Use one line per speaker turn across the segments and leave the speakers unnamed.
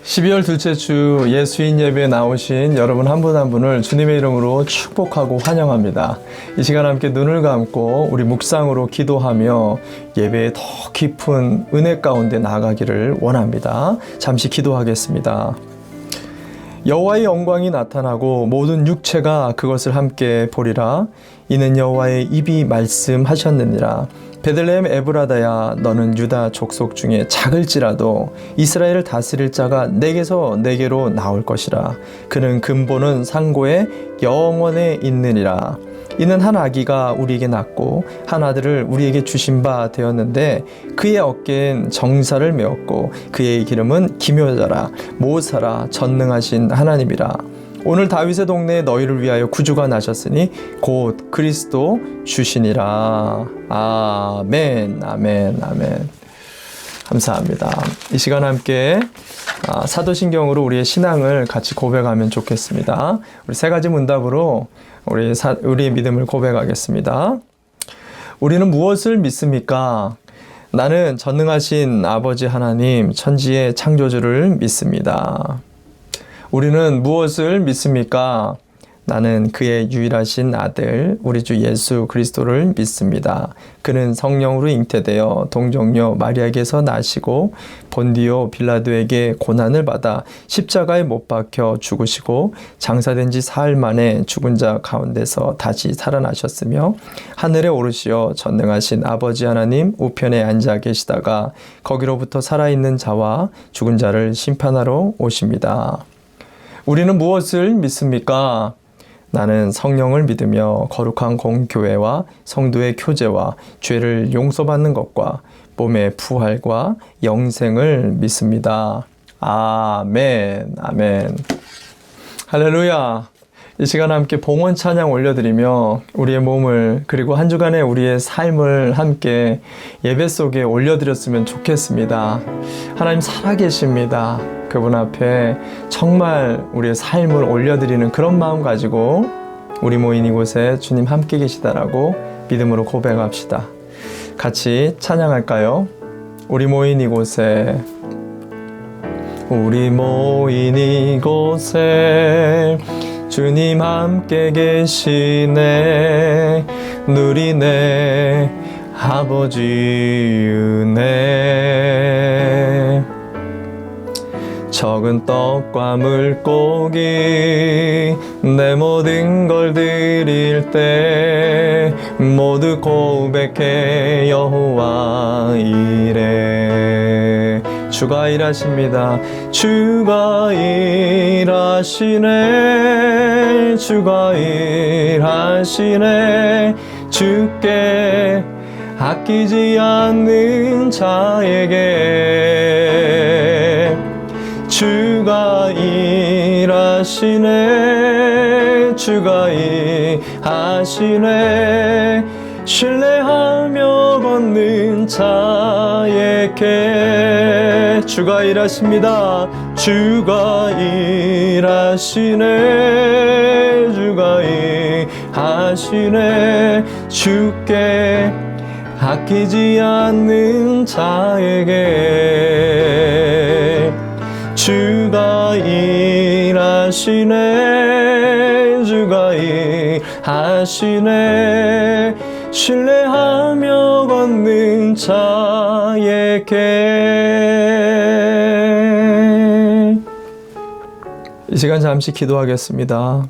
12월 둘째 주 예수인 예배에 나오신 여러분 한 분 한 분을 주님의 이름으로 축복하고 환영합니다. 이 시간 함께 눈을 감고 우리 묵상으로 기도하며 예배의 더 깊은 은혜 가운데 나아가기를 원합니다. 잠시 기도하겠습니다. 여호와의 영광이 나타나고 모든 육체가 그것을 함께 보리라. 이는 여호와의 입이 말씀하셨느니라. 베들레헴 에브라다야, 너는 유다 족속 중에 작을지라도 이스라엘을 다스릴 자가 내게서 내게로 나올 것이라. 그는 근본은 상고의 영원에 있느니라. 이는 한 아기가 우리에게 낳고 한 아들을 우리에게 주신 바 되었는데 그의 어깨엔 정사를 메었고 그의 기름은 기묘자라 모사라 전능하신 하나님이라. 오늘 다윗의 동네에 너희를 위하여 구주가 나셨으니 곧 그리스도 주시니라. 아멘, 아멘, 아멘. 감사합니다. 이 시간 함께 사도신경으로 우리의 신앙을 같이 고백하면 좋겠습니다. 우리 세 가지 문답으로 우리의 믿음을 고백하겠습니다. 우리는 무엇을 믿습니까? 나는 전능하신 아버지 하나님, 천지의 창조주를 믿습니다. 우리는 무엇을 믿습니까? 나는 그의 유일하신 아들 우리 주 예수 그리스도를 믿습니다. 그는 성령으로 잉태되어 동정녀 마리아에게서 나시고 본디오 빌라도에게 고난을 받아 십자가에 못 박혀 죽으시고 장사된 지 사흘 만에 죽은 자 가운데서 다시 살아나셨으며 하늘에 오르시어 전능하신 아버지 하나님 우편에 앉아 계시다가 거기로부터 살아있는 자와 죽은 자를 심판하러 오십니다. 우리는 무엇을 믿습니까? 나는 성령을 믿으며 거룩한 공교회와 성도의 교제와 죄를 용서받는 것과 몸의 부활과 영생을 믿습니다. 아멘, 아멘. 할렐루야. 이 시간 함께 봉헌 찬양 올려드리며 우리의 몸을 그리고 한 주간의 우리의 삶을 함께 예배 속에 올려드렸으면 좋겠습니다. 하나님 살아계십니다. 그분 앞에 정말 우리의 삶을 올려드리는 그런 마음 가지고 우리 모인 이곳에 주님 함께 계시다라고 믿음으로 고백합시다. 같이 찬양할까요? 우리 모인 이곳에, 우리 모인 이곳에 주님 함께 계시네. 누리네 아버지 은혜. 적은 떡과 물고기 내 모든 걸 드릴 때 모두 고백해 여호와 이래. 주가 일하십니다. 주가 일하시네. 주가 일하시네. 주께 아끼지 않는 자에게 주가 일하시네. 주가 일하시네. 신뢰하며 걷는 자에게 주가 일하십니다. 주가 일하시네. 주가 일하시네. 주께 아끼지 않는 자에게 주가 일하시네. 주가 일하시네. 신뢰하며 걷는 자에게. 이 시간 잠시 기도하겠습니다.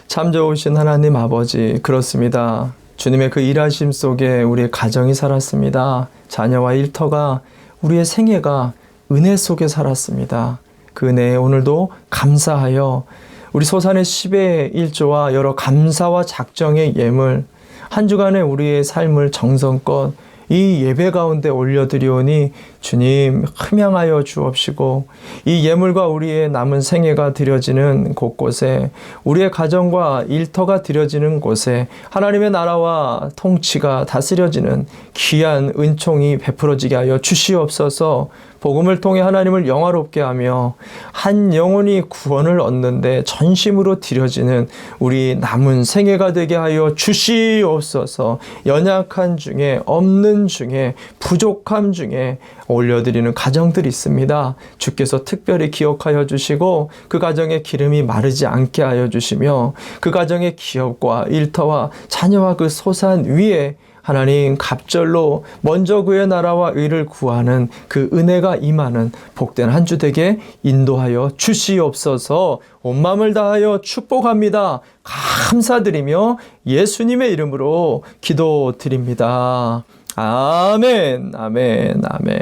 참 좋으신 하나님 아버지, 그렇습니다. 주님의 그 일하심 속에 우리의 가정이 살았습니다. 자녀와 일터가, 우리의 생애가 은혜 속에 살았습니다. 그 은혜에 오늘도 감사하여 우리 소산의 10의 1조와 여러 감사와 작정의 예물, 한 주간의 우리의 삶을 정성껏 이 예배 가운데 올려드리오니 주님 흠양하여 주옵시고 이 예물과 우리의 남은 생애가 드려지는 곳곳에, 우리의 가정과 일터가 드려지는 곳에 하나님의 나라와 통치가 다스려지는 귀한 은총이 베풀어지게 하여 주시옵소서. 복음을 통해 하나님을 영화롭게 하며 한 영혼이 구원을 얻는데 전심으로 드려지는 우리 남은 생애가 되게 하여 주시옵소서. 연약한 중에 없는 중에 부족함 중에 올려드리는 가정들이 있습니다. 주께서 특별히 기억하여 주시고 그 가정의 기름이 마르지 않게 하여 주시며 그 가정의 기업과 일터와 자녀와 그 소산 위에 하나님 갑절로 먼저 그의 나라와 의를 구하는 그 은혜가 임하는 복된 한 주 되게 인도하여 주시옵소서. 온 마음을 다하여 축복합니다. 감사드리며 예수님의 이름으로 기도드립니다. 아멘, 아멘, 아멘, 아멘.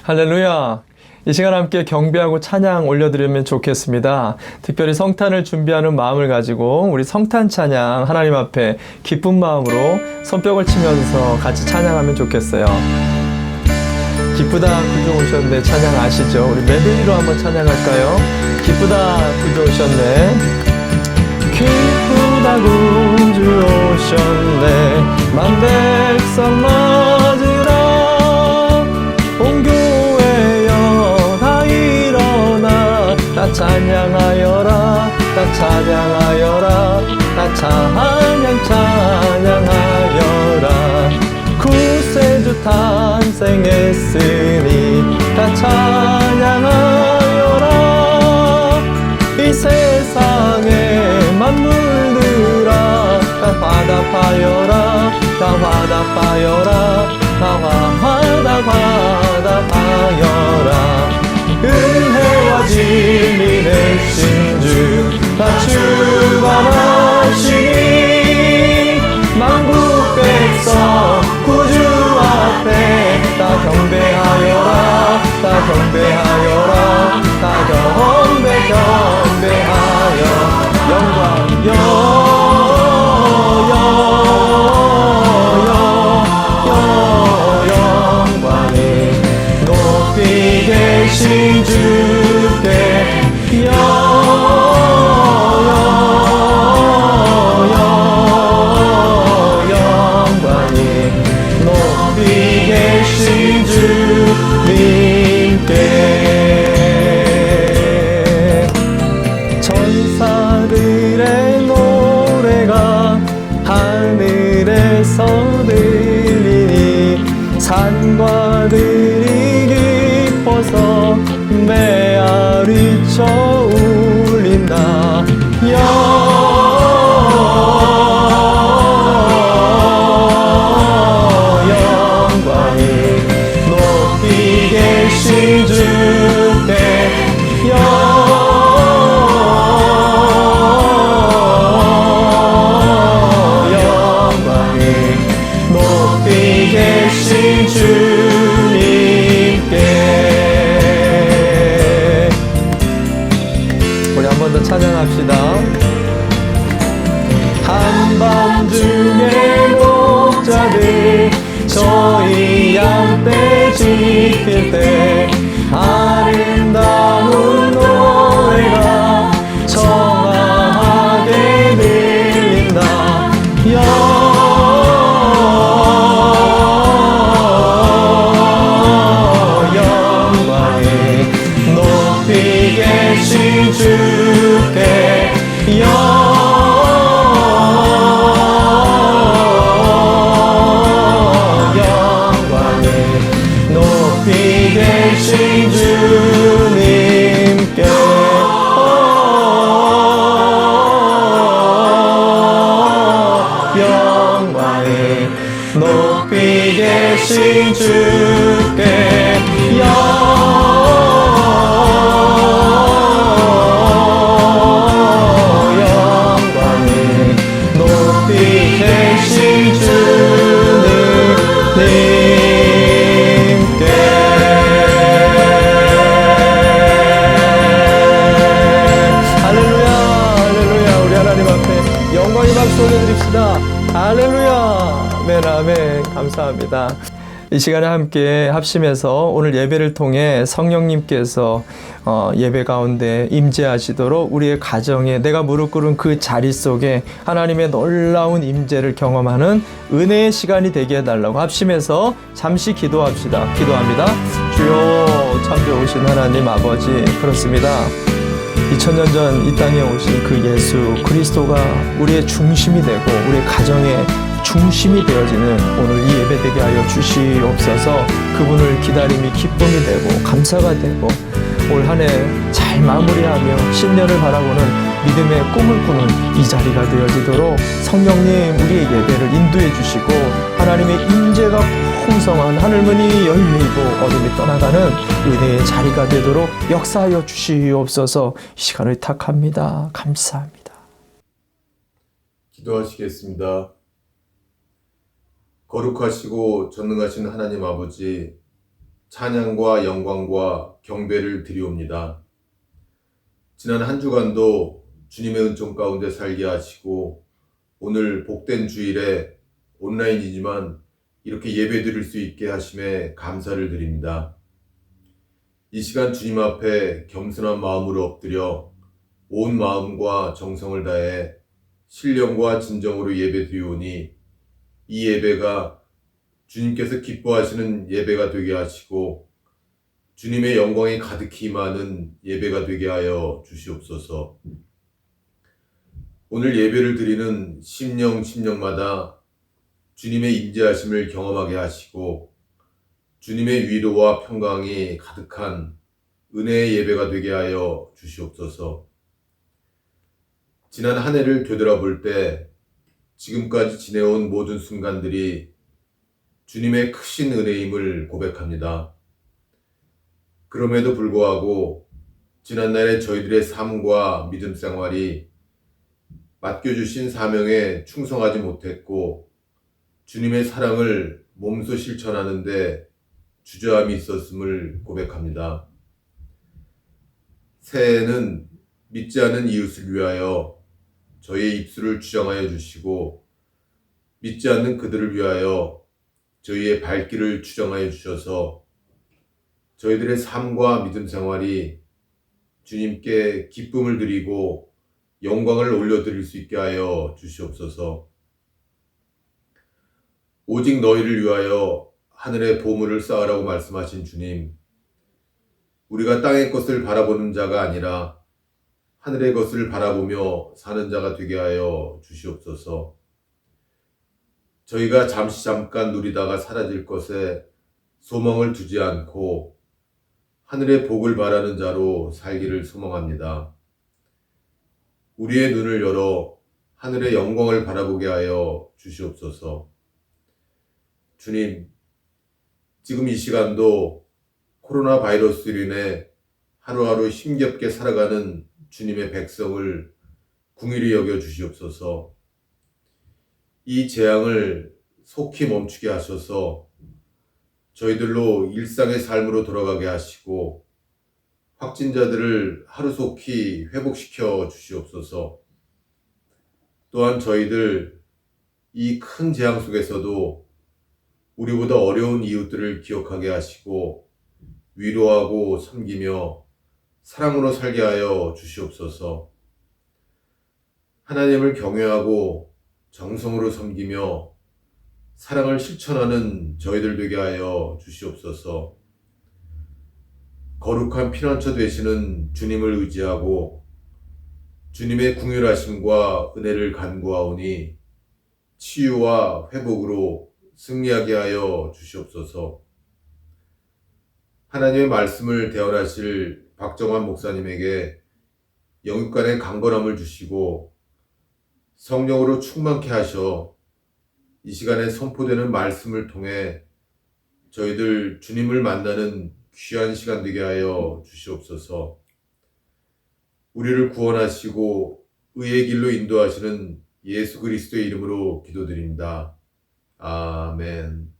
할렐루야. 이 시간 함께 경배하고 찬양 올려드리면 좋겠습니다. 특별히 성탄을 준비하는 마음을 가지고 우리 성탄 찬양 하나님 앞에 기쁜 마음으로 손뼉을 치면서 같이 찬양하면 좋겠어요. 기쁘다 구주 오셨네 찬양 아시죠? 우리 메들리로 한번 찬양할까요? 기쁘다 구주 오셨네. 기쁘다 구주 오셨네. 만백성 맞으라. 온 교회여 다 일어나. 다 찬양하여라. 다 찬양하여라. 다 찬양하여라. 구세주 탄생했으니 다 찬양하여라. 이 세상의 만물들아 다 화답하여라. 다 화답하여라. 다 화답하여라. 은혜와 진리의 신주 다 주관하시니 만국 백성 구주 앞에 다 경배하여라. 다 경배하여라. 다 경배하여 영광 영광이 높이 계신 주께 영광이 높이 계신 주님께. 천사들의 노래가 하늘에서 들리니 산과들이 기뻐서 메아리쳐 울린다. 영광이 높이 계신 주께 영광이 높이 계신 주님께. 우리 한 번 더 찬양합시다. 한밤중에 목자들 저희 양떼 지킬 때 아름다운 노래가 청아하게 들린다. 영광이 높이 계신 주께 영광이 높이 계신 주님께 영광이 높이 계신 주께 영광이 높이 계신 주님께. 할렐루야 할렐루야. 우리 하나님 앞에 영광의 박수 올려드립시다. 할렐루야. 아멘 아멘. 감사합니다. 이 시간에 함께 합심해서 오늘 예배를 통해 성령님께서 예배 가운데 임재하시도록 우리의 가정에 내가 무릎 꿇은 그 자리 속에 하나님의 놀라운 임재를 경험하는 은혜의 시간이 되게 해달라고 합심해서 잠시 기도합시다. 기도합니다. 주여 참 좋으신 하나님 아버지, 그렇습니다. 2000년 전 이 땅에 오신 그 예수 그리스도가 우리의 중심이 되고 우리의 가정의 중심이 되어지는 오늘 이 예배 되게 하여 주시옵소서. 그분을 기다림이 기쁨이 되고 감사가 되고 올 한 해 잘 마무리하며 신년을 바라보는 믿음의 꿈을 꾸는 이 자리가 되어지도록 성령님 우리의 예배를 인도해 주시고 하나님의 임재가 풍성한 하늘문이 열리고 어둠이 떠나가는 은혜의 자리가 되도록 역사하여 주시옵소서. 이 시간을 탁합니다. 감사합니다.
기도하시겠습니다. 거룩하시고 전능하신 하나님 아버지, 찬양과 영광과 경배를 드리옵니다. 지난 한 주간도 주님의 은총 가운데 살게 하시고 오늘 복된 주일에 온라인이지만 이렇게 예배 드릴 수 있게 하심에 감사를 드립니다. 이 시간 주님 앞에 겸손한 마음으로 엎드려 온 마음과 정성을 다해 신령과 진정으로 예배 드리오니 이 예배가 주님께서 기뻐하시는 예배가 되게 하시고 주님의 영광이 가득히 임하는 예배가 되게 하여 주시옵소서. 오늘 예배를 드리는 심령마다 주님의 임재하심을 경험하게 하시고 주님의 위로와 평강이 가득한 은혜의 예배가 되게 하여 주시옵소서. 지난 한 해를 되돌아볼 때 지금까지 지내온 모든 순간들이 주님의 크신 은혜임을 고백합니다. 그럼에도 불구하고 지난날의 저희들의 삶과 믿음 생활이 맡겨주신 사명에 충성하지 못했고 주님의 사랑을 몸소 실천하는데 주저함이 있었음을 고백합니다. 새해에는 믿지 않는 이웃을 위하여 저희의 입술을 주장하여 주시고 믿지 않는 그들을 위하여 저희의 발길을 주장하여 주셔서 저희들의 삶과 믿음 생활이 주님께 기쁨을 드리고 영광을 올려드릴 수 있게 하여 주시옵소서. 오직 너희를 위하여 하늘의 보물을 쌓으라고 말씀하신 주님, 우리가 땅의 것을 바라보는 자가 아니라 하늘의 것을 바라보며 사는 자가 되게 하여 주시옵소서. 저희가 잠깐 누리다가 사라질 것에 소망을 두지 않고 하늘의 복을 바라는 자로 살기를 소망합니다. 우리의 눈을 열어 하늘의 영광을 바라보게 하여 주시옵소서. 주님, 지금 이 시간도 코로나 바이러스로 인해 하루하루 힘겹게 살아가는 주님의 백성을 긍휼히 여겨 주시옵소서. 이 재앙을 속히 멈추게 하셔서 저희들로 일상의 삶으로 돌아가게 하시고 확진자들을 하루속히 회복시켜 주시옵소서. 또한 저희들 이 큰 재앙 속에서도 우리보다 어려운 이웃들을 기억하게 하시고 위로하고 섬기며 사랑으로 살게 하여 주시옵소서. 하나님을 경외하고 정성으로 섬기며 사랑을 실천하는 저희들 되게 하여 주시옵소서. 거룩한 피난처 되시는 주님을 의지하고 주님의 긍휼하심과 은혜를 간구하오니 치유와 회복으로 승리하게 하여 주시옵소서. 하나님의 말씀을 대언하실 박정환 목사님에게 영육간의 강건함을 주시고 성령으로 충만케 하셔 이 시간에 선포되는 말씀을 통해 저희들 주님을 만나는 귀한 시간 되게 하여 주시옵소서. 우리를 구원하시고 의의 길로 인도하시는 예수 그리스도의 이름으로 기도드립니다. 아멘.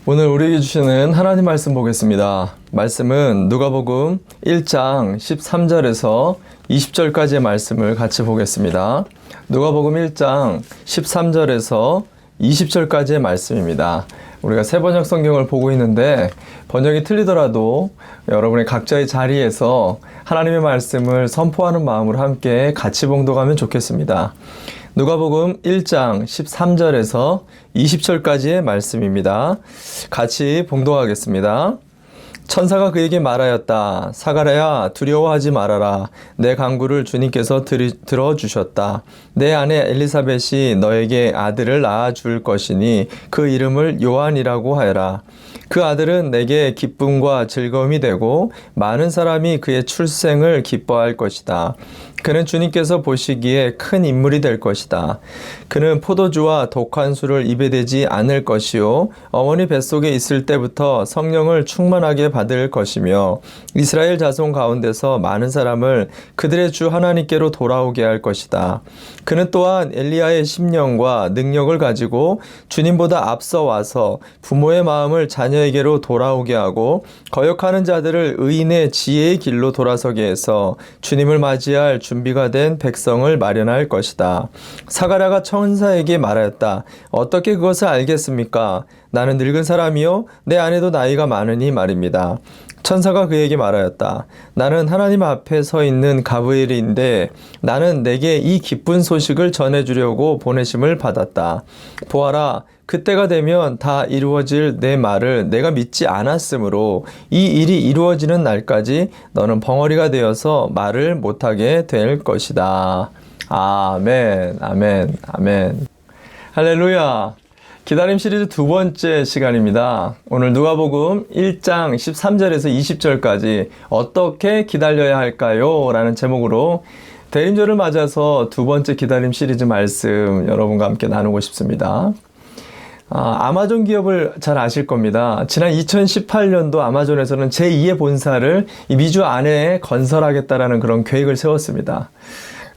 오늘 우리에게 주시는 하나님 말씀 보겠습니다. 말씀은 누가복음 1장 13절에서 20절까지의 말씀을 같이 보겠습니다. 누가복음 1장 13절에서 20절까지의 말씀입니다. 우리가 새 번역 성경을 보고 있는데 번역이 틀리더라도 여러분의 각자의 자리에서 하나님의 말씀을 선포하는 마음으로 함께 같이 봉독하면 좋겠습니다. 누가복음 1장 13절에서 20절까지의 말씀입니다. 같이 봉독하겠습니다. 천사가 그에게 말하였다. 사가랴야 두려워하지 말아라. 내 간구를 주님께서 들어주셨다. 내 아내 엘리사벳이 너에게 아들을 낳아줄 것이니 그 이름을 요한이라고 하여라. 그 아들은 내게 기쁨과 즐거움이 되고 많은 사람이 그의 출생을 기뻐할 것이다. 그는 주님께서 보시기에 큰 인물이 될 것이다. 그는 포도주와 독한 술을 입에 대지 않을 것이요 어머니 뱃속에 있을 때부터 성령을 충만하게 받을 것이며 이스라엘 자손 가운데서 많은 사람을 그들의 주 하나님께로 돌아오게 할 것이다. 그는 또한 엘리야의 심령과 능력을 가지고 주님보다 앞서 와서 부모의 마음을 자녀에게로 돌아오게 하고 거역하는 자들을 의인의 지혜의 길로 돌아서게 해서 주님을 맞이할 준비가 된 백성을 마련할 것이다. 사가랴가 천사에게 말하였다. 어떻게 그것을 알겠습니까? 나는 늙은 사람이요 내 아내도 나이가 많으니 말입니다. 천사가 그에게 말하였다. 나는 하나님 앞에 서 있는 가브리엘인데 나는 내게 이 기쁜 소식을 전해주려고 보내심을 받았다. 보아라, 그때가 되면 다 이루어질 내 말을 내가 믿지 않았으므로 이 일이 이루어지는 날까지 너는 벙어리가 되어서 말을 못하게 될 것이다. 아멘, 아멘, 아멘. 할렐루야. 기다림 시리즈 두 번째 시간입니다. 오늘 누가복음 1장 13절에서 20절까지 어떻게 기다려야 할까요? 라는 제목으로 대림절을 맞아서 두 번째 기다림 시리즈 말씀 여러분과 함께 나누고 싶습니다. 아마존 기업을 잘 아실 겁니다. 지난 2018년도 아마존에서는 제2의 본사를 이 미주 안에 건설하겠다라는 그런 계획을 세웠습니다.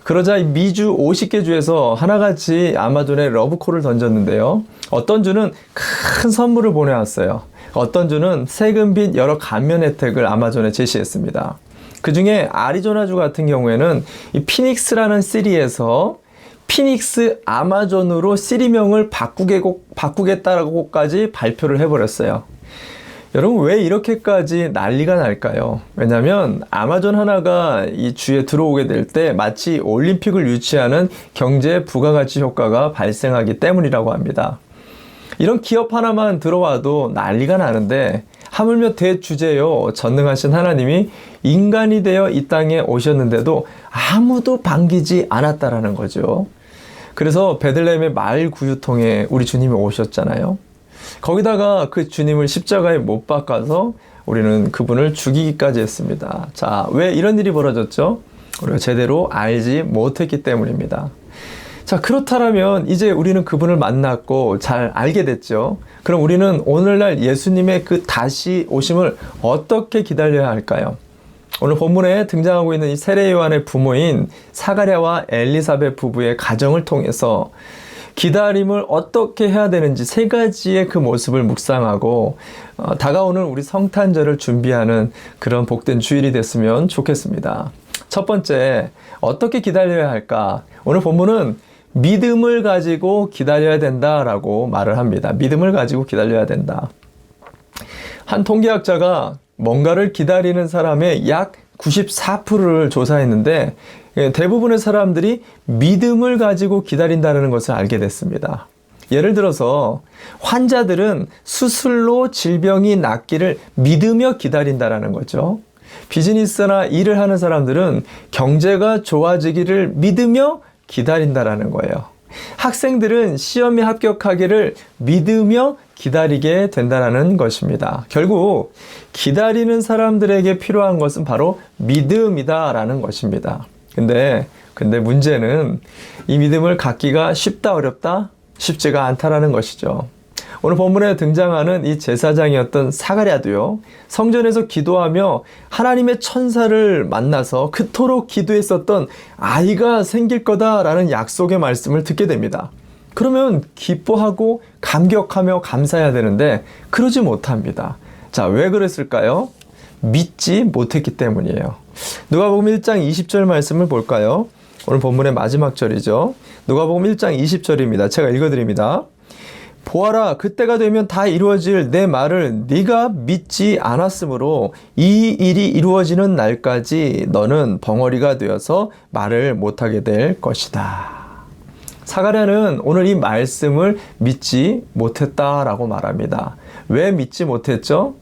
그러자 미주 50개 주에서 하나같이 아마존에 러브콜을 던졌는데요. 어떤 주는 큰 선물을 보내왔어요. 어떤 주는 세금 및 여러 감면 혜택을 아마존에 제시했습니다. 그 중에 아리조나주 같은 경우에는 이 피닉스라는 시리에서 피닉스 아마존으로 시리명을 바꾸겠다라고까지 발표를 해버렸어요. 여러분 왜 이렇게까지 난리가 날까요? 왜냐하면 아마존 하나가 이 주에 들어오게 될 때 마치 올림픽을 유치하는 경제 부가가치 효과가 발생하기 때문이라고 합니다. 이런 기업 하나만 들어와도 난리가 나는데 하물며 대주제요 전능하신 하나님이 인간이 되어 이 땅에 오셨는데도 아무도 반기지 않았다라는 거죠. 그래서 베들레헴의 마을 구유통에 우리 주님이 오셨잖아요. 거기다가 그 주님을 십자가에 못 박아서 우리는 그분을 죽이기까지 했습니다. 자, 왜 이런 일이 벌어졌죠? 우리가 제대로 알지 못했기 때문입니다. 자, 그렇다면 이제 우리는 그분을 만났고 잘 알게 됐죠. 그럼 우리는 오늘날 예수님의 그 다시 오심을 어떻게 기다려야 할까요? 오늘 본문에 등장하고 있는 이 세례 요한의 부모인 사가랴와 엘리사벳 부부의 가정을 통해서 기다림을 어떻게 해야 되는지 세 가지의 그 모습을 묵상하고 다가오는 우리 성탄절을 준비하는 그런 복된 주일이 됐으면 좋겠습니다. 첫 번째, 어떻게 기다려야 할까? 오늘 본문은 믿음을 가지고 기다려야 된다라고 말을 합니다. 믿음을 가지고 기다려야 된다. 한 통계학자가 뭔가를 기다리는 사람의 약 94%를 조사했는데 대부분의 사람들이 믿음을 가지고 기다린다는 것을 알게 됐습니다. 예를 들어서 환자들은 수술로 질병이 낫기를 믿으며 기다린다는 거죠. 비즈니스나 일을 하는 사람들은 경제가 좋아지기를 믿으며 기다린다는 거예요. 학생들은 시험에 합격하기를 믿으며 기다리게 된다는 것입니다. 결국 기다리는 사람들에게 필요한 것은 바로 믿음이다라는 것입니다. 근데 문제는 이 믿음을 갖기가 쉽다 어렵다? 쉽지가 않다라는 것이죠. 오늘 본문에 등장하는 이 제사장이었던 사가랴도요, 성전에서 기도하며 하나님의 천사를 만나서 그토록 기도했었던 아이가 생길 거다라는 약속의 말씀을 듣게 됩니다. 그러면 기뻐하고 감격하며 감사해야 되는데 그러지 못합니다. 자, 왜 그랬을까요? 믿지 못했기 때문이에요. 누가복음 1장 20절 말씀을 볼까요? 오늘 본문의 마지막 절이죠. 누가복음 1장 20절입니다. 제가 읽어드립니다. 보아라, 그때가 되면 다 이루어질 내 말을 네가 믿지 않았으므로 이 일이 이루어지는 날까지 너는 벙어리가 되어서 말을 못하게 될 것이다. 사가랴는 오늘 이 말씀을 믿지 못했다라고 말합니다. 왜 믿지 못했죠?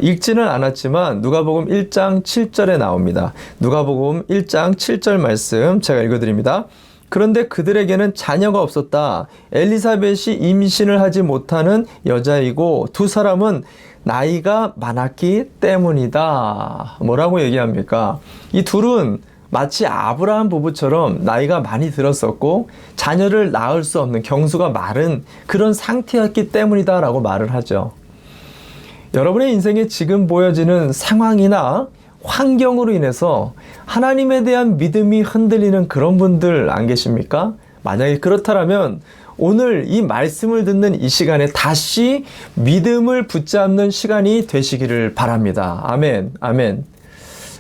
읽지는 않았지만 누가복음 1장 7절에 나옵니다. 누가복음 1장 7절 말씀 제가 읽어드립니다. 그런데 그들에게는 자녀가 없었다. 엘리사벳이 임신을 하지 못하는 여자이고 두 사람은 나이가 많았기 때문이다. 뭐라고 얘기합니까? 이 둘은 마치 아브라함 부부처럼 나이가 많이 들었었고 자녀를 낳을 수 없는 경수가 마른 그런 상태였기 때문이다 라고 말을 하죠. 여러분의 인생에 지금 보여지는 상황이나 환경으로 인해서 하나님에 대한 믿음이 흔들리는 그런 분들 안 계십니까? 만약에 그렇다면 오늘 이 말씀을 듣는 이 시간에 다시 믿음을 붙잡는 시간이 되시기를 바랍니다. 아멘, 아멘.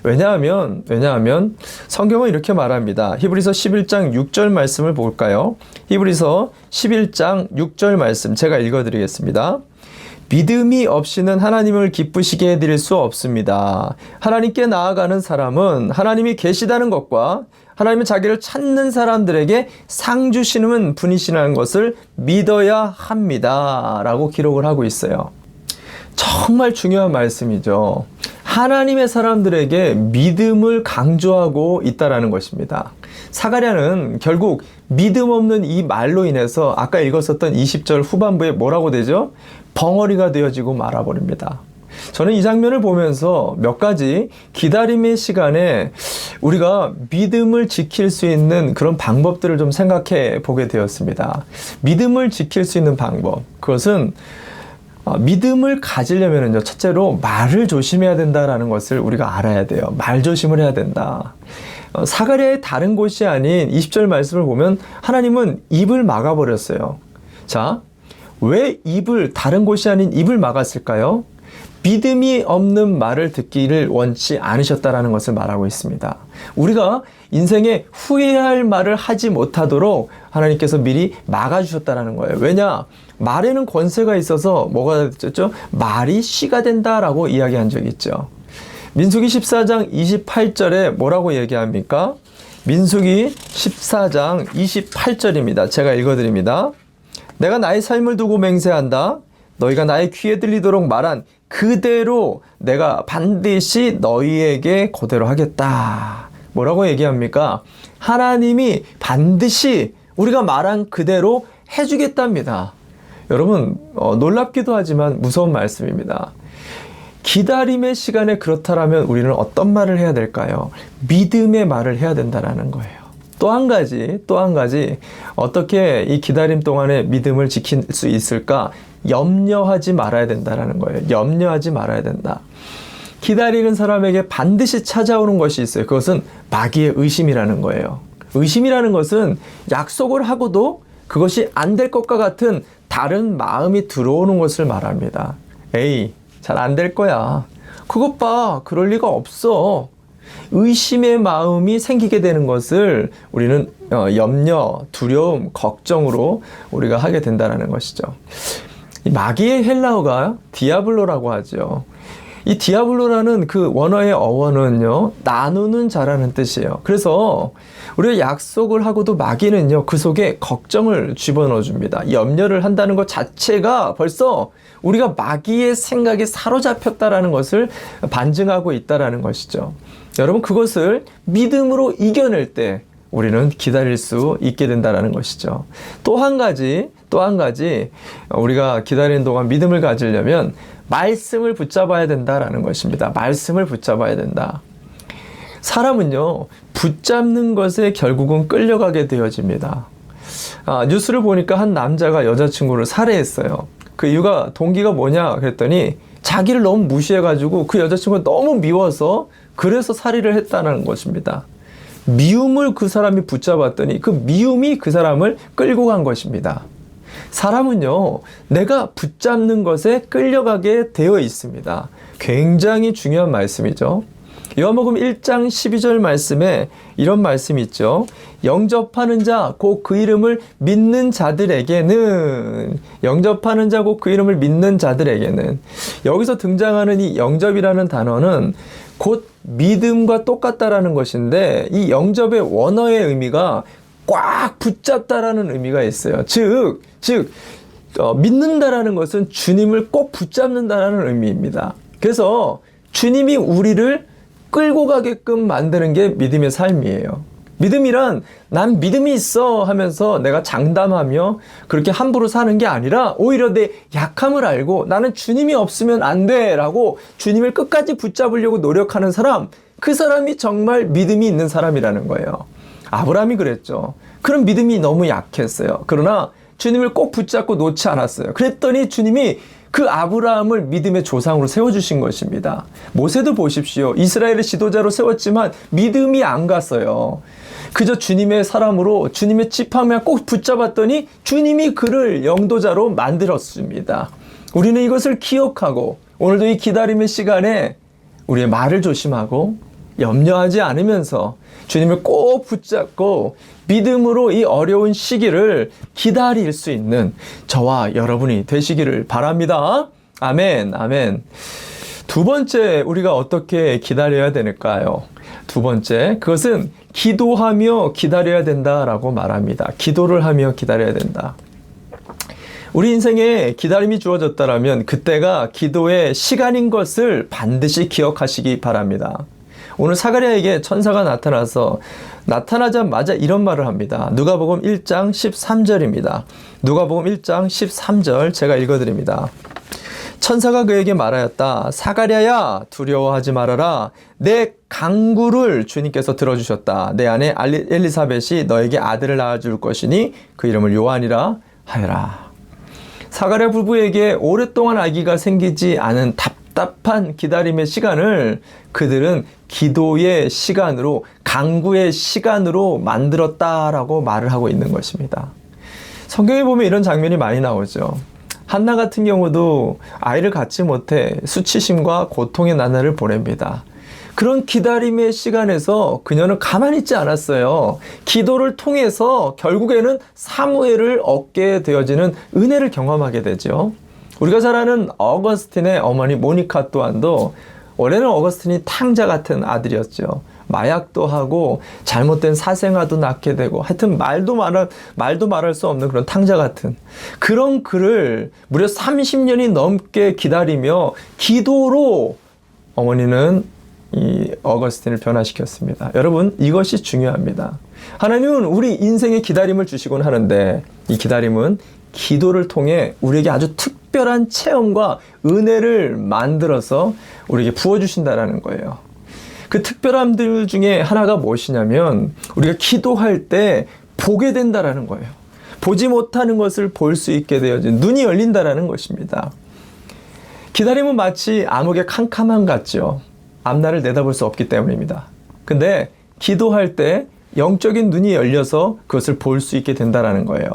왜냐하면 성경은 이렇게 말합니다. 히브리서 11장 6절 말씀을 볼까요? 히브리서 11장 6절 말씀 제가 읽어드리겠습니다. 믿음이 없이는 하나님을 기쁘시게 해드릴 수 없습니다. 하나님께 나아가는 사람은 하나님이 계시다는 것과 하나님은 자기를 찾는 사람들에게 상 주시는 분이시라는 것을 믿어야 합니다. 라고 기록을 하고 있어요. 정말 중요한 말씀이죠. 하나님의 사람들에게 믿음을 강조하고 있다라는 것입니다. 사가랴는 결국 믿음 없는 이 말로 인해서 아까 읽었었던 20절 후반부에 뭐라고 되죠? 벙어리가 되어지고 말아버립니다. 저는 이 장면을 보면서 몇 가지 기다림의 시간에 우리가 믿음을 지킬 수 있는 그런 방법들을 좀 생각해 보게 되었습니다. 믿음을 지킬 수 있는 방법. 그것은 믿음을 가지려면요, 첫째로 말을 조심해야 된다라는 것을 우리가 알아야 돼요. 말 조심을 해야 된다. 사가랴의 다른 곳이 아닌 20절 말씀을 보면 하나님은 입을 막아버렸어요. 자, 왜 다른 곳이 아닌 입을 막았을까요? 믿음이 없는 말을 듣기를 원치 않으셨다라는 것을 말하고 있습니다. 우리가 인생에 후회할 말을 하지 못하도록 하나님께서 미리 막아주셨다라는 거예요. 왜냐? 말에는 권세가 있어서 뭐가 됐죠? 말이 씨가 된다라고 이야기한 적이 있죠. 민수기 14장 28절에 뭐라고 얘기합니까? 민수기 14장 28절입니다. 제가 읽어드립니다. 내가 나의 삶을 두고 맹세한다. 너희가 나의 귀에 들리도록 말한 그대로 내가 반드시 너희에게 그대로 하겠다. 뭐라고 얘기합니까? 하나님이 반드시 우리가 말한 그대로 해주겠답니다. 여러분, 놀랍기도 하지만 무서운 말씀입니다. 기다림의 시간에 그렇다면 우리는 어떤 말을 해야 될까요? 믿음의 말을 해야 된다는 거예요. 또 한 가지 어떻게 이 기다림 동안에 믿음을 지킬 수 있을까? 염려하지 말아야 된다는 거예요. 염려하지 말아야 된다. 기다리는 사람에게 반드시 찾아오는 것이 있어요. 그것은 마귀의 의심이라는 거예요. 의심이라는 것은 약속을 하고도 그것이 안 될 것과 같은 다른 마음이 들어오는 것을 말합니다. 에이, 잘 안 될 거야. 그것 봐, 그럴 리가 없어. 의심의 마음이 생기게 되는 것을 우리는 염려, 두려움, 걱정으로 우리가 하게 된다는 것이죠. 이 마귀의 헬라어가 디아블로라고 하죠. 이 디아블로라는 그 원어의 어원은요, 나누는 자라는 뜻이에요. 그래서 우리가 약속을 하고도 마귀는요, 그 속에 걱정을 집어넣어 줍니다. 염려를 한다는 것 자체가 벌써 우리가 마귀의 생각에 사로잡혔다라는 것을 반증하고 있다라는 것이죠. 여러분, 그것을 믿음으로 이겨낼 때 우리는 기다릴 수 있게 된다는 것이죠. 또 한 가지 우리가 기다리는 동안 믿음을 가지려면 말씀을 붙잡아야 된다라는 것입니다. 말씀을 붙잡아야 된다. 사람은요, 붙잡는 것에 결국은 끌려가게 되어집니다. 뉴스를 보니까 한 남자가 여자친구를 살해했어요. 그 이유가 동기가 뭐냐 그랬더니 자기를 너무 무시해가지고 그 여자친구가 너무 미워서 그래서 살해를 했다는 것입니다. 미움을 그 사람이 붙잡았더니 그 미움이 그 사람을 끌고 간 것입니다. 사람은요, 내가 붙잡는 것에 끌려가게 되어 있습니다. 굉장히 중요한 말씀이죠. 요한복음 1장 12절 말씀에 이런 말씀이 있죠. 영접하는 자, 곧 그 이름을 믿는 자들에게는, 여기서 등장하는 이 영접이라는 단어는 곧 믿음과 똑같다라는 것인데, 이 영접의 원어의 의미가 꽉 붙잡다라는 의미가 있어요. 즉 믿는다라는 것은 주님을 꼭 붙잡는다라는 의미입니다. 그래서 주님이 우리를 끌고 가게끔 만드는 게 믿음의 삶이에요. 믿음이란 난 믿음이 있어 하면서 내가 장담하며 그렇게 함부로 사는 게 아니라 오히려 내 약함을 알고 나는 주님이 없으면 안 돼 라고 주님을 끝까지 붙잡으려고 노력하는 사람, 그 사람이 정말 믿음이 있는 사람이라는 거예요. 아브라함이 그랬죠. 그런 믿음이 너무 약했어요. 그러나 주님을 꼭 붙잡고 놓지 않았어요. 그랬더니 주님이 그 아브라함을 믿음의 조상으로 세워주신 것입니다. 모세도 보십시오. 이스라엘의 지도자로 세웠지만 믿음이 안 갔어요. 그저 주님의 사람으로 주님의 지팡이만 꼭 붙잡았더니 주님이 그를 영도자로 만들었습니다. 우리는 이것을 기억하고 오늘도 이 기다림의 시간에 우리의 말을 조심하고 염려하지 않으면서 주님을 꼭 붙잡고 믿음으로 이 어려운 시기를 기다릴 수 있는 저와 여러분이 되시기를 바랍니다. 아멘, 아멘. 두 번째, 우리가 어떻게 기다려야 될까요? 두 번째, 그것은 기도하며 기다려야 된다라고 말합니다. 기도를 하며 기다려야 된다. 우리 인생에 기다림이 주어졌다면 그때가 기도의 시간인 것을 반드시 기억하시기 바랍니다. 오늘 사가랴에게 천사가 나타나자마자 이런 말을 합니다. 누가복음 1장 13절입니다. 누가복음 1장 13절 제가 읽어드립니다. 천사가 그에게 말하였다. 사가랴야, 두려워하지 말아라. 내 간구를 주님께서 들어주셨다. 내 아내 엘리사벳이 너에게 아들을 낳아줄 것이니 그 이름을 요한이라 하여라. 사가랴 부부에게 오랫동안 아기가 생기지 않은 답답한 기다림의 시간을 그들은 기도의 시간으로, 간구의 시간으로 만들었다라고 말을 하고 있는 것입니다. 성경에 보면 이런 장면이 많이 나오죠. 한나 같은 경우도 아이를 갖지 못해 수치심과 고통의 나날을 보냅니다. 그런 기다림의 시간에서 그녀는 가만히 있지 않았어요. 기도를 통해서 결국에는 사무엘을 얻게 되어지는 은혜를 경험하게 되죠. 우리가 잘 아는 어거스틴의 어머니 모니카 또한도 원래는 어거스틴이 탕자 같은 아들이었죠. 마약도 하고 잘못된 사생아도 낳게 되고 하여튼 말도 말할 수 없는 그런 탕자 같은 그런 그를 무려 30년이 넘게 기다리며 기도로 어머니는 이 어거스틴을 변화시켰습니다. 여러분, 이것이 중요합니다. 하나님은 우리 인생의 기다림을 주시곤 하는데 이 기다림은 기도를 통해 우리에게 아주 특별한 체험과 은혜를 만들어서 우리에게 부어주신다는 거예요. 그 특별함들 중에 하나가 무엇이냐면 우리가 기도할 때 보게 된다는 거예요. 보지 못하는 것을 볼 수 있게 되어진 눈이 열린다는 것입니다. 기다림은 마치 암흑의 캄캄함 같죠. 앞날을 내다볼 수 없기 때문입니다. 근데 기도할 때 영적인 눈이 열려서 그것을 볼 수 있게 된다는 거예요.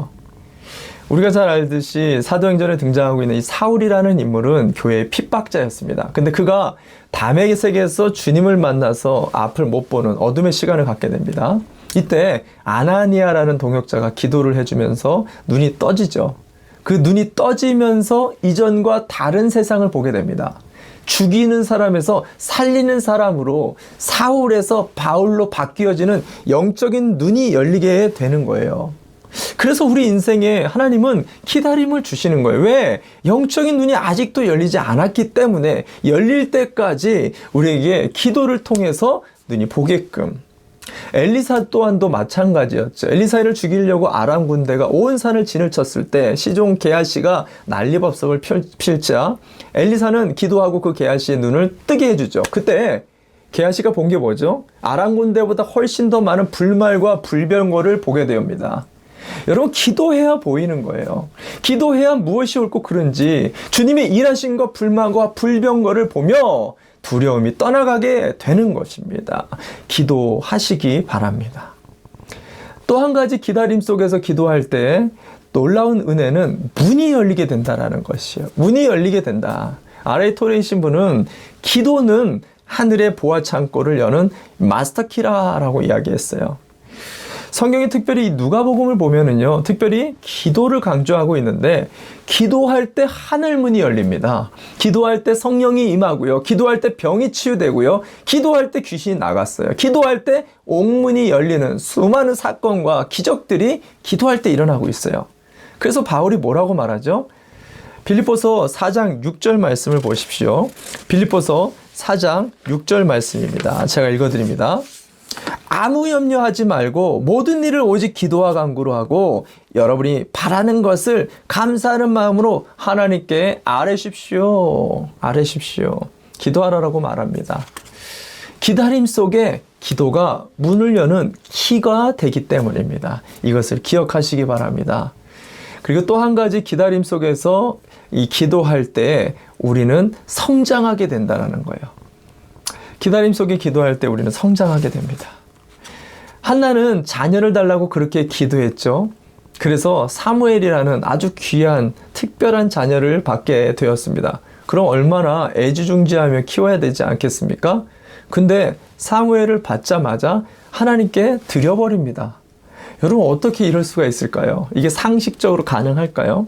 우리가 잘 알듯이 사도행전에 등장하고 있는 이 사울이라는 인물은 교회의 핍박자였습니다. 근데 그가 담의 세계에서 주님을 만나서 앞을 못 보는 어둠의 시간을 갖게 됩니다. 이때 아나니아라는 동역자가 기도를 해주면서 눈이 떠지죠. 그 눈이 떠지면서 이전과 다른 세상을 보게 됩니다. 죽이는 사람에서 살리는 사람으로 사울에서 바울로 바뀌어지는 영적인 눈이 열리게 되는 거예요. 그래서 우리 인생에 하나님은 기다림을 주시는 거예요. 왜? 영적인 눈이 아직도 열리지 않았기 때문에 열릴 때까지 우리에게 기도를 통해서 눈이 보게끔. 엘리사 또한도 마찬가지였죠. 엘리사를 죽이려고 아람 군대가 온 산을 진을 쳤을 때 시종 게하시가 난리법석을 펼자 엘리사는 기도하고 그 게하시의 눈을 뜨게 해주죠. 그때 게하시가 본 게 뭐죠? 아람 군대보다 훨씬 더 많은 불말과 불병거를 보게 됩니다. 여러분, 기도해야 보이는 거예요. 기도해야 무엇이 옳고 그른지 주님의 일하심과 불만과 불병거를 보며 두려움이 떠나가게 되는 것입니다. 기도하시기 바랍니다. 또 한 가지 기다림 속에서 기도할 때 놀라운 은혜는 문이 열리게 된다는 것이에요. 문이 열리게 된다. R.A. 토레이신 분은 기도는 하늘의 보화 창고를 여는 마스터키라라고 이야기했어요. 성경이 특별히 누가복음을 보면은요, 특별히 기도를 강조하고 있는데, 기도할 때 하늘문이 열립니다. 기도할 때 성령이 임하고요. 기도할 때 병이 치유되고요. 기도할 때 귀신이 나갔어요. 기도할 때 옥문이 열리는 수많은 사건과 기적들이 기도할 때 일어나고 있어요. 그래서 바울이 뭐라고 말하죠? 빌립보서 4장 6절 말씀을 보십시오. 빌립보서 4장 6절 말씀입니다. 제가 읽어드립니다. 아무 염려하지 말고 모든 일을 오직 기도와 간구로 하고 여러분이 바라는 것을 감사하는 마음으로 하나님께 아뢰십시오. 기도하라고 말합니다. 기다림 속에 기도가 문을 여는 키가 되기 때문입니다. 이것을 기억하시기 바랍니다. 그리고 또 한 가지 기다림 속에서 이 기도할 때 우리는 성장하게 된다는 거예요. 기다림 속에 기도할 때 우리는 성장하게 됩니다. 한나는 자녀를 달라고 그렇게 기도했죠. 그래서 사무엘이라는 아주 귀한 특별한 자녀를 받게 되었습니다. 그럼 얼마나 애지중지하며 키워야 되지 않겠습니까? 근데 사무엘을 받자마자 하나님께 드려버립니다. 여러분 어떻게 이럴 수가 있을까요? 이게 상식적으로 가능할까요?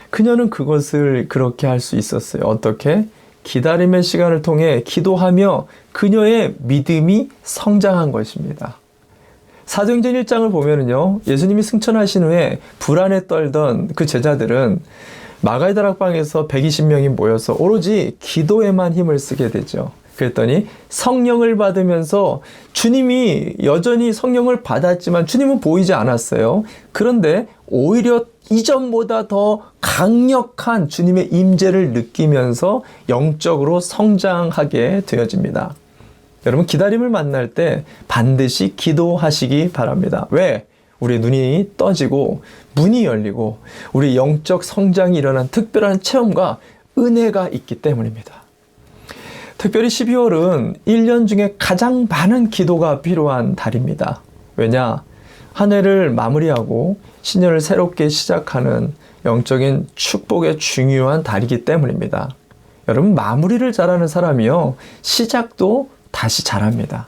그녀는 그것을 그렇게 할 수 있었어요. 어떻게? 기다림의 시간을 통해 기도하며 그녀의 믿음이 성장한 것입니다. 사도행전 1장을 보면은요, 예수님이 승천하신 후에 불안에 떨던 그 제자들은 마가의 다락방에서 120명이 모여서 오로지 기도에만 힘을 쓰게 되죠. 그랬더니 성령을 받으면서 주님이 여전히 성령을 받았지만 주님은 보이지 않았어요. 그런데 오히려 이전보다 더 강력한 주님의 임재를 느끼면서 영적으로 성장하게 되어집니다. 여러분 기다림을 만날 때 반드시 기도하시기 바랍니다. 왜? 우리의 눈이 떠지고 문이 열리고 우리 영적 성장이 일어난 특별한 체험과 은혜가 있기 때문입니다. 특별히 12월은 1년 중에 가장 많은 기도가 필요한 달입니다. 왜냐? 한 해를 마무리하고 신년을 새롭게 시작하는 영적인 축복의 중요한 달이기 때문입니다. 여러분 마무리를 잘하는 사람이요, 시작도 다시 잘합니다.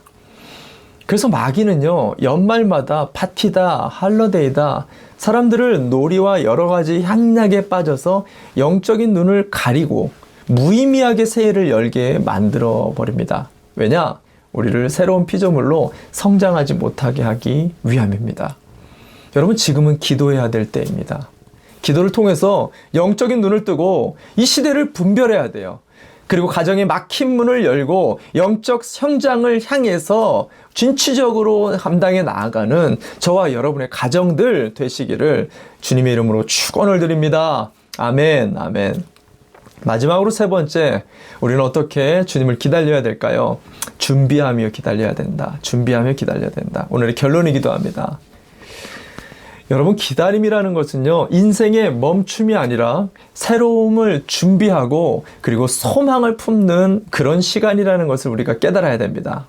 그래서 마귀는요, 연말마다 파티다, 할러데이다, 사람들을 놀이와 여러 가지 향락에 빠져서 영적인 눈을 가리고 무의미하게 새해를 열게 만들어 버립니다. 왜냐? 우리를 새로운 피조물로 성장하지 못하게 하기 위함입니다. 여러분 지금은 기도해야 될 때입니다. 기도를 통해서 영적인 눈을 뜨고 이 시대를 분별해야 돼요. 그리고 가정의 막힌 문을 열고 영적 성장을 향해서 진취적으로 감당해 나아가는 저와 여러분의 가정들 되시기를 주님의 이름으로 축원을 드립니다. 아멘, 아멘. 마지막으로 세 번째, 우리는 어떻게 주님을 기다려야 될까요? 준비하며 기다려야 된다. 준비하며 기다려야 된다. 오늘의 결론이기도 합니다. 여러분 기다림이라는 것은요, 인생의 멈춤이 아니라 새로움을 준비하고 그리고 소망을 품는 그런 시간이라는 것을 우리가 깨달아야 됩니다.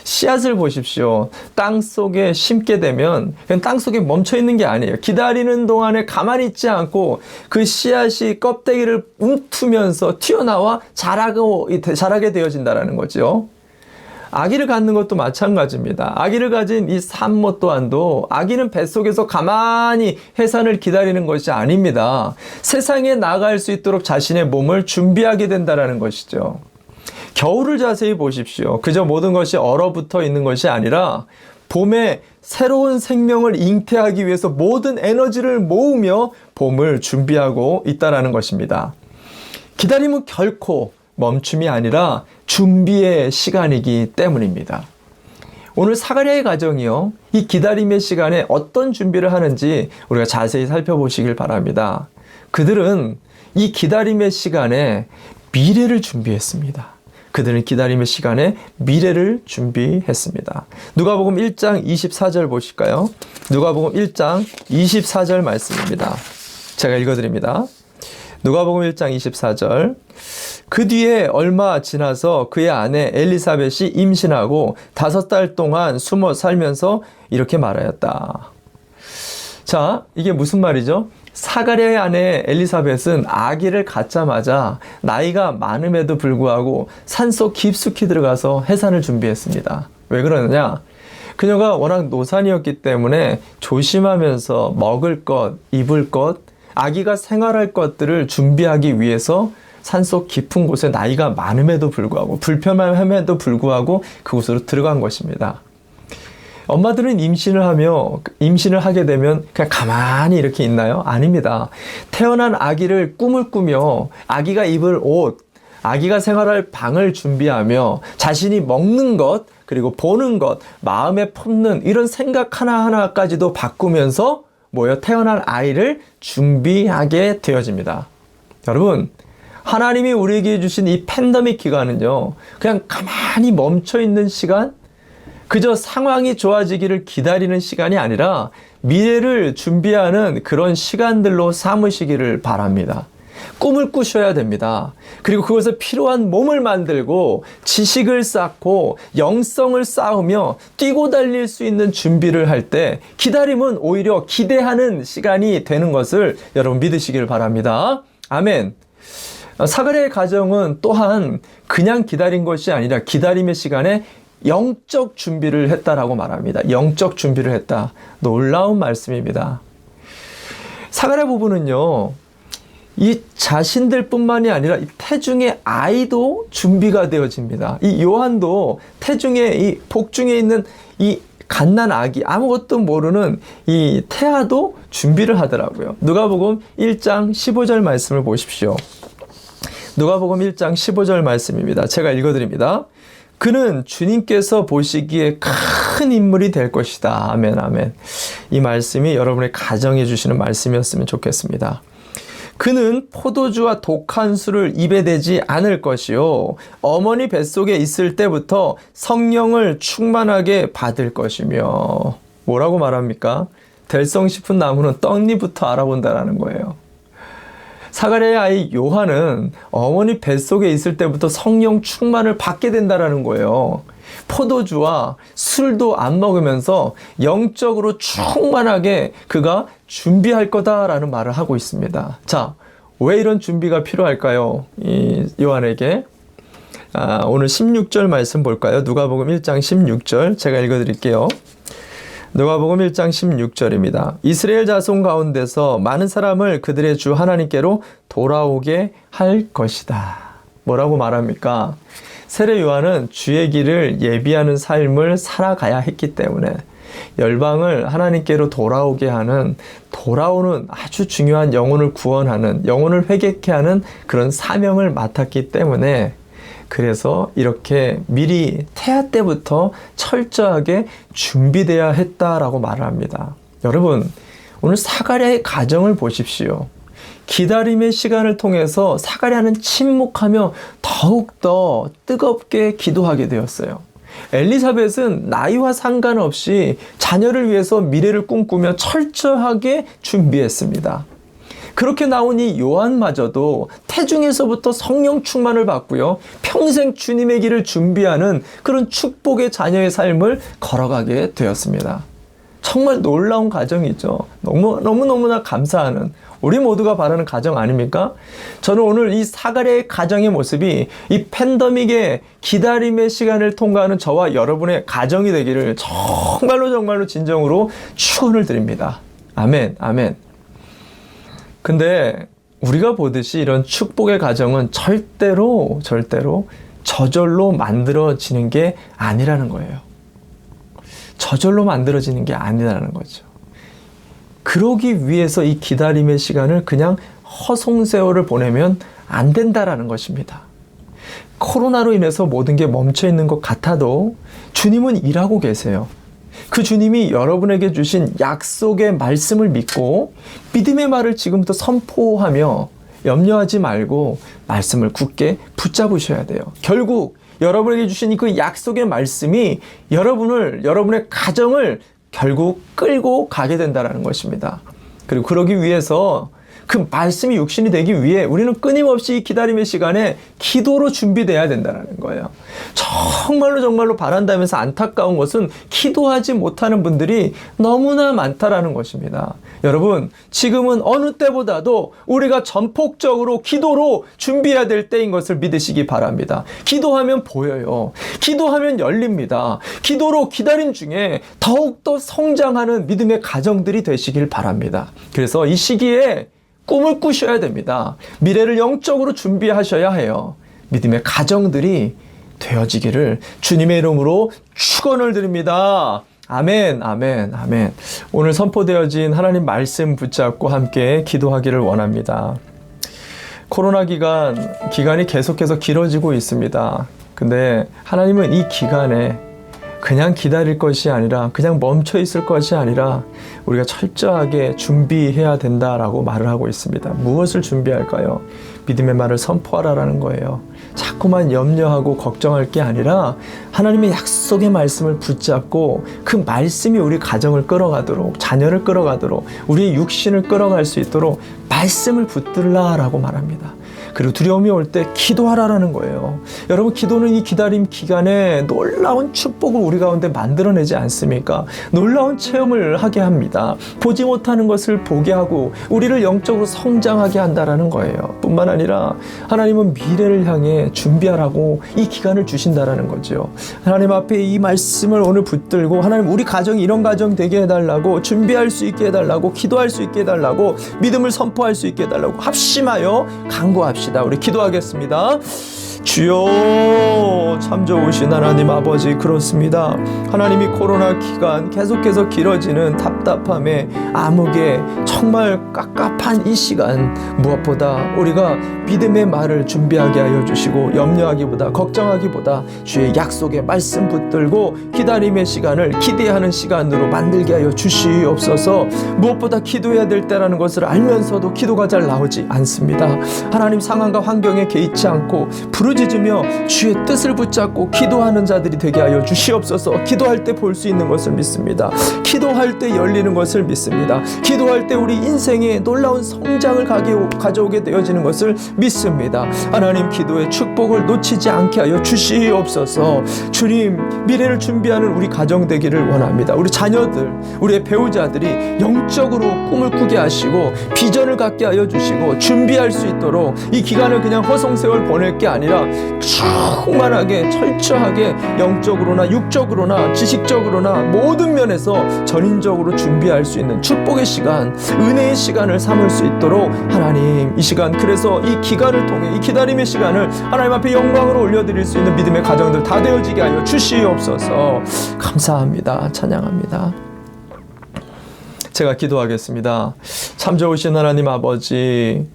씨앗을 보십시오. 땅 속에 심게 되면 그냥 땅 속에 멈춰 있는 게 아니에요. 기다리는 동안에 가만히 있지 않고 그 씨앗이 껍데기를 움트면서 튀어나와 자라게 되어진다는 거죠. 아기를 갖는 것도 마찬가지입니다. 아기를 가진 이 산모 또한도 아기는 뱃속에서 가만히 해산을 기다리는 것이 아닙니다. 세상에 나갈 수 있도록 자신의 몸을 준비하게 된다는 것이죠. 겨울을 자세히 보십시오. 그저 모든 것이 얼어붙어 있는 것이 아니라 봄에 새로운 생명을 잉태하기 위해서 모든 에너지를 모으며 봄을 준비하고 있다는 것입니다. 기다림은 결코 멈춤이 아니라 준비의 시간이기 때문입니다. 오늘 사가랴의 가정이요, 이 기다림의 시간에 어떤 준비를 하는지 우리가 자세히 살펴보시길 바랍니다. 그들은 이 기다림의 시간에 미래를 준비했습니다. 그들은 기다림의 시간에 미래를 준비했습니다. 누가복음 1장 24절 보실까요? 누가복음 1장 24절 말씀입니다. 제가 읽어드립니다. 누가복음 1장 24절. 그 뒤에 얼마 지나서 그의 아내 엘리사벳이 임신하고 5달 동안 숨어 살면서 이렇게 말하였다. 자, 이게 무슨 말이죠? 사가랴의 아내 엘리사벳은 아기를 갖자마자 나이가 많음에도 불구하고 산속 깊숙이 들어가서 해산을 준비했습니다. 왜 그러느냐? 그녀가 워낙 노산이었기 때문에 조심하면서 먹을 것, 입을 것, 아기가 생활할 것들을 준비하기 위해서 산속 깊은 곳에 나이가 많음에도 불구하고 불편함에도 불구하고 그곳으로 들어간 것입니다. 엄마들은 임신을 하게 되면 그냥 가만히 이렇게 있나요? 아닙니다. 태어난 아기를 꿈을 꾸며 아기가 입을 옷, 아기가 생활할 방을 준비하며 자신이 먹는 것, 그리고 보는 것, 마음에 품는 이런 생각 하나하나까지도 바꾸면서 태어날 아이를 준비하게 되어집니다. 여러분, 하나님이 우리에게 주신 이 팬데믹 기간은요, 그냥 가만히 멈춰있는 시간, 그저 상황이 좋아지기를 기다리는 시간이 아니라 미래를 준비하는 그런 시간들로 삼으시기를 바랍니다. 꿈을 꾸셔야 됩니다. 그리고 그것에 필요한 몸을 만들고 지식을 쌓고 영성을 쌓으며 뛰고 달릴 수 있는 준비를 할 때 기다림은 오히려 기대하는 시간이 되는 것을 여러분 믿으시길 바랍니다. 아멘. 사가랴의 가정은 또한 그냥 기다린 것이 아니라 기다림의 시간에 영적 준비를 했다라고 말합니다. 영적 준비를 했다. 놀라운 말씀입니다. 사가랴 부부는요, 이 자신들뿐만이 아니라 이 태중의 아이도 준비가 되어집니다. 이 요한도 태중에 이 복중에 있는 이 갓난 아기, 아무것도 모르는 이 태아도 준비를 하더라고요. 누가복음 1장 15절 말씀을 보십시오. 누가복음 1장 15절 말씀입니다. 제가 읽어드립니다. 그는 주님께서 보시기에 큰 인물이 될 것이다. 아멘, 아멘. 이 말씀이 여러분의 가정에 주시는 말씀이었으면 좋겠습니다. 그는 포도주와 독한 술을 입에 대지 않을 것이요, 어머니 뱃속에 있을 때부터 성령을 충만하게 받을 것이며. 뭐라고 말합니까? 될성 싶은 나무는 떡잎부터 알아본다라는 거예요. 사가랴의 아이 요한은 어머니 뱃속에 있을 때부터 성령 충만을 받게 된다라는 거예요. 포도주와 술도 안 먹으면서 영적으로 충만하게 그가 준비할 거다라는 말을 하고 있습니다. 자, 왜 이런 준비가 필요할까요? 이 요한에게. 오늘 16절 말씀 볼까요? 누가복음 1장 16절 제가 읽어드릴게요. 누가복음 1장 16절입니다. 이스라엘 자손 가운데서 많은 사람을 그들의 주 하나님께로 돌아오게 할 것이다. 뭐라고 말합니까? 세례 요한은 주의 길을 예비하는 삶을 살아가야 했기 때문에 열방을 하나님께로 돌아오게 하는, 돌아오는 아주 중요한 영혼을 구원하는, 영혼을 회개케 하는 그런 사명을 맡았기 때문에, 그래서 이렇게 미리 태아 때부터 철저하게 준비되어야 했다라고 말을 합니다. 여러분, 오늘 사가랴의 가정을 보십시오. 기다림의 시간을 통해서 사가랴는 침묵하며 더욱더 뜨겁게 기도하게 되었어요. 엘리사벳은 나이와 상관없이 자녀를 위해서 미래를 꿈꾸며 철저하게 준비했습니다. 그렇게 나온 이 요한마저도 태중에서부터 성령 충만을 받고요, 평생 주님의 길을 준비하는 그런 축복의 자녀의 삶을 걸어가게 되었습니다. 정말 놀라운 가정이죠. 너무너무나 감사하는, 우리 모두가 바라는 가정 아닙니까? 저는 오늘 이 사가랴의 가정의 모습이 이 팬데믹의 기다림의 시간을 통과하는 저와 여러분의 가정이 되기를 정말로 진정으로 축원을 드립니다. 아멘, 아멘. 근데 우리가 보듯이 이런 축복의 가정은 절대로 저절로 만들어지는 게 아니라는 거예요. 저절로 만들어지는 게 아니라는 거죠. 그러기 위해서 이 기다림의 시간을 그냥 허송세월을 보내면 안 된다라는 것입니다. 코로나로 인해서 모든 게 멈춰 있는 것 같아도 주님은 일하고 계세요. 그 주님이 여러분에게 주신 약속의 말씀을 믿고 믿음의 말을 지금부터 선포하며 염려하지 말고 말씀을 굳게 붙잡으셔야 돼요. 결국 여러분에게 주신 그 약속의 말씀이 여러분의 가정을 결국 끌고 가게 된다는 것입니다. 그리고 그러기 위해서 그 말씀이 육신이 되기 위해 우리는 끊임없이 이 기다림의 시간에 기도로 준비돼야 된다는 거예요. 정말로 바란다면서 안타까운 것은 기도하지 못하는 분들이 너무나 많다라는 것입니다. 여러분, 지금은 어느 때보다도 우리가 전폭적으로 기도로 준비해야 될 때인 것을 믿으시기 바랍니다. 기도하면 보여요. 기도하면 열립니다. 기도로 기다림 중에 더욱더 성장하는 믿음의 가정들이 되시길 바랍니다. 그래서 이 시기에 꿈을 꾸셔야 됩니다. 미래를 영적으로 준비하셔야 해요. 믿음의 가정들이 되어지기를 주님의 이름으로 축원을 드립니다. 아멘, 아멘, 아멘. 오늘 선포되어진 하나님 말씀 붙잡고 함께 기도하기를 원합니다. 코로나 기간이 계속해서 길어지고 있습니다. 근데 하나님은 이 기간에 그냥 기다릴 것이 아니라, 그냥 멈춰 있을 것이 아니라 우리가 철저하게 준비해야 된다라고 말을 하고 있습니다. 무엇을 준비할까요? 믿음의 말을 선포하라라는 거예요. 자꾸만 염려하고 걱정할 게 아니라 하나님의 약속의 말씀을 붙잡고 그 말씀이 우리 가정을 끌어가도록, 자녀를 끌어가도록, 우리의 육신을 끌어갈 수 있도록 말씀을 붙들라라고 말합니다. 그리고 두려움이 올 때 기도하라라는 거예요. 여러분, 기도는 이 기다림 기간에 놀라운 축복을 우리 가운데 만들어내지 않습니까? 놀라운 체험을 하게 합니다. 보지 못하는 것을 보게 하고 우리를 영적으로 성장하게 한다라는 거예요. 뿐만 아니라 하나님은 미래를 향해 준비하라고 이 기간을 주신다라는 거죠. 하나님 앞에 이 말씀을 오늘 붙들고, 하나님 우리 가정이 이런 가정 되게 해달라고, 준비할 수 있게 해달라고, 기도할 수 있게 해달라고, 믿음을 선포할 수 있게 해달라고 합심하여 간구합시다. 우리 기도하겠습니다. 주여, 참 좋으신 하나님 아버지, 그렇습니다. 하나님이 코로나 기간 계속해서 길어지는 답답함에, 암흑에 정말 깝깝한 이 시간, 무엇보다 우리가 믿음의 말을 준비하게 하여 주시고, 염려하기보다 걱정하기보다 주의 약속의 말씀 붙들고 기다림의 시간을 기대하는 시간으로 만들게 하여 주시옵소서. 무엇보다 기도해야 될 때라는 것을 알면서도 기도가 잘 나오지 않습니다. 하나님, 상황과 환경에 개의치 않고 부르짖으며 주의 뜻을 붙잡고 기도하는 자들이 되게 하여 주시옵소서. 기도할 때 볼 수 있는 것을 믿습니다. 기도할 때 열리는 것을 믿습니다. 기도할 때 우리 인생에 놀라운 성장을 가져오게 되어지는 것을 믿습니다. 하나님, 기도의 축복을 놓치지 않게 하여 주시옵소서. 주님, 미래를 준비하는 우리 가정 되기를 원합니다. 우리 자녀들, 우리의 배우자들이 영적으로 꿈을 꾸게 하시고 비전을 갖게 하여 주시고 준비할 수 있도록, 이 기간을 그냥 허송세월 보낼 게 아니라 충만하게 철저하게 영적으로나 육적으로나 지식적으로나 모든 면에서 전인적으로 준비할 수 있는 축복의 시간, 은혜의 시간을 삼을 수 있도록 하나님, 이 시간, 그래서 이 기간을 통해 이 기다림의 시간을 하나님 앞에 영광으로 올려드릴 수 있는 믿음의 가정들 다 되어지게 하여 주시옵소서. 감사합니다. 찬양합니다. 제가 기도하겠습니다. 참 좋으신 하나님 아버지,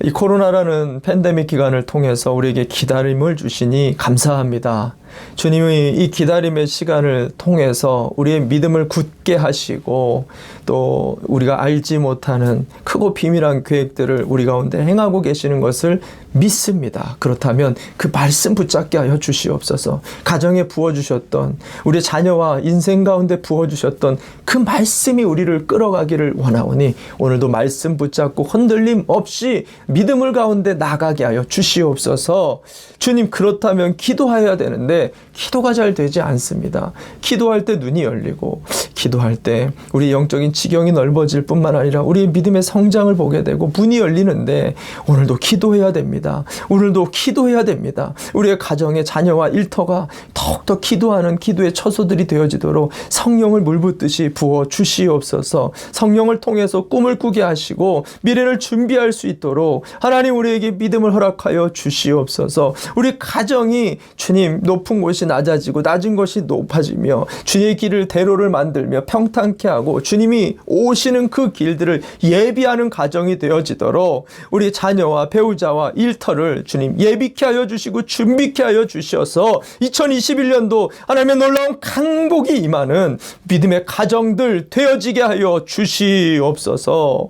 이 코로나라는 팬데믹 기간을 통해서 우리에게 기다림을 주시니 감사합니다. 주님이 이 기다림의 시간을 통해서 우리의 믿음을 굳게 하시고, 또 우리가 알지 못하는 크고 비밀한 계획들을 우리 가운데 행하고 계시는 것을 믿습니다. 그렇다면 그 말씀 붙잡게 하여 주시옵소서. 가정에 부어주셨던, 우리 자녀와 인생 가운데 부어주셨던 그 말씀이 우리를 끌어가기를 원하오니 오늘도 말씀 붙잡고 흔들림 없이 믿음을 가운데 나가게 하여 주시옵소서. 주님, 그렇다면 기도해야 되는데 기도가 잘 되지 않습니다. 기도할 때 눈이 열리고, 기도할 때 우리 영적인 지경이 넓어질 뿐만 아니라 우리의 믿음의 성장을 보게 되고 문이 열리는데, 오늘도 기도해야 됩니다. 오늘도 기도해야 됩니다. 우리의 가정의 자녀와 일터가 더욱더 기도하는 기도의 처소들이 되어지도록 성령을 물붓듯이 부어 주시옵소서. 성령을 통해서 꿈을 꾸게 하시고 미래를 준비할 수 있도록 하나님, 우리에게 믿음을 허락하여 주시옵소서. 우리 가정이 주님, 높은 곳이 낮아지고 낮은 것이 높아지며 주의 길을 대로를 만들며 평탄케 하고 주님이 오시는 그 길들을 예비하는 가정이 되어지도록 우리 자녀와 배우자와 일터를 주님 예비케 하여 주시고 준비케 하여 주셔서 2021년도 하나님의 놀라운 강복이 임하는 믿음의 가정들 되어지게 하여 주시옵소서.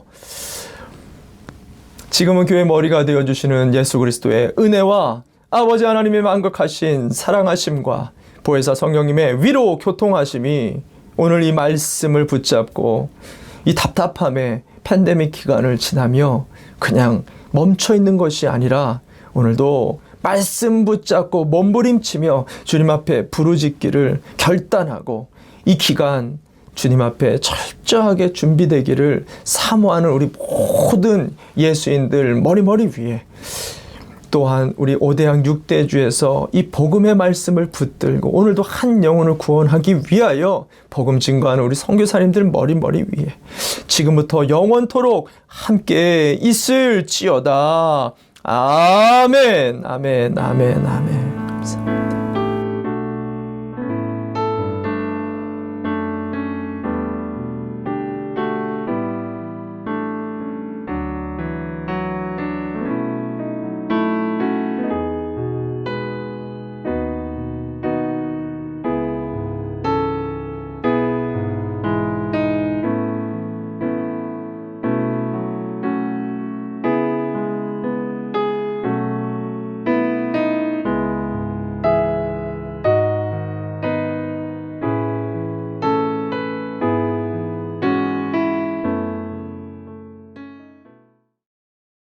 지금은 교회 머리가 되어주시는 예수 그리스도의 은혜와 아버지 하나님의 만극하신 사랑하심과 보혜사 성령님의 위로 교통하심이 오늘 이 말씀을 붙잡고 이 답답함에 팬데믹 기간을 지나며 그냥 멈춰있는 것이 아니라 오늘도 말씀 붙잡고 몸부림치며 주님 앞에 부르짖기를 결단하고 이 기간 주님 앞에 철저하게 준비되기를 사모하는 우리 모든 예수인들 머리 위에, 또한 우리 5대양 6대주에서 이 복음의 말씀을 붙들고 오늘도 한 영혼을 구원하기 위하여 복음 증거하는 우리 선교사님들 머리 위에 지금부터 영원토록 함께 있을지어다. 아멘, 아멘, 아멘, 아멘.